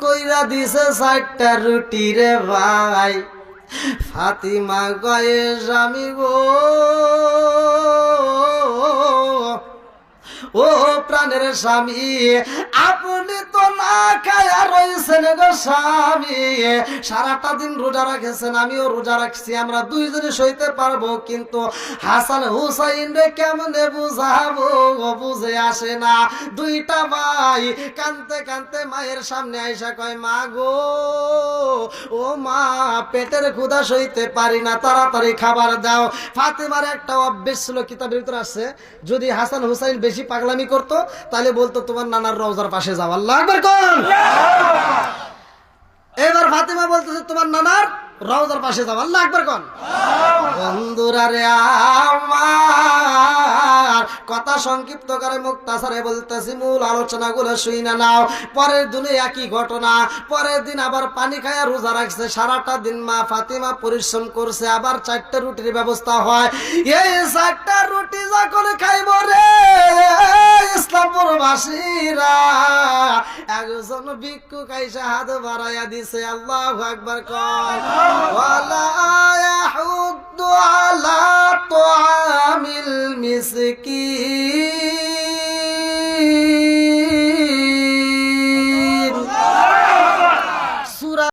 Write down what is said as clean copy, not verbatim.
কইরা দিছে 4টা রুটি রে ভাই। ফাতিমা কয়ে স্বামী গো, ও প্রাণের স্বামী, আপনি তো না খায়া রয়েছেন গো স্বামী, সারাটা দিন রোজা রাখেছেন, আমিও রোজা রাখছি, আমরা দুইজনে সইতে পারবো, কিন্তু হাসান হুসাইন রে কেমনে বুঝাবো, বুঝে আসে না। দুইটা ভাই কানতে কানতে মায়ের সামনে আইসা কয়, মা গো, ও মা, পেটের ক্ষুধা সইতে পারি না, তাড়াতাড়ি খাবার দাও। ফাতেমার একটা অভ্যেস ছিল, কিতাবের ভিতরে আছে, যদি হাসান হুসাইন বেশি পাগলামি করতো তাহলে বলতো তোমার নানার রওজার পাশে যাও। আল্লাহু আকবার কোন। এবার ফাতেমা বলতেছে তোমার নানার রওজার পাশে যাও। আল্লাহু আকবার কোন। বন্ধুরা রে আমার, কথা সংক্ষিপ্ত করে মুক্তাসারে বলতেছি, মূল আলোচনাগুলো শুইনা নাও। পরের দিনে একই ঘটনা, পরের দিন আবার পানি খায়া রোজা রাখছে, সারাটা দিন মা ফাতিমা পরিশ্রম করছে, আবার 4টা রুটির ব্যবস্থা হয়। এই 4টা রুটি যখন খাইব রে ইসলামপুরবাসীরা, একজন ভিক্ষুক আইসা হাত বাড়াইয়া দিছে। আল্লাহু আকবার কর। ওয়ালা ইয়াহুদ্দু আলা তুআমিল মিসকিন,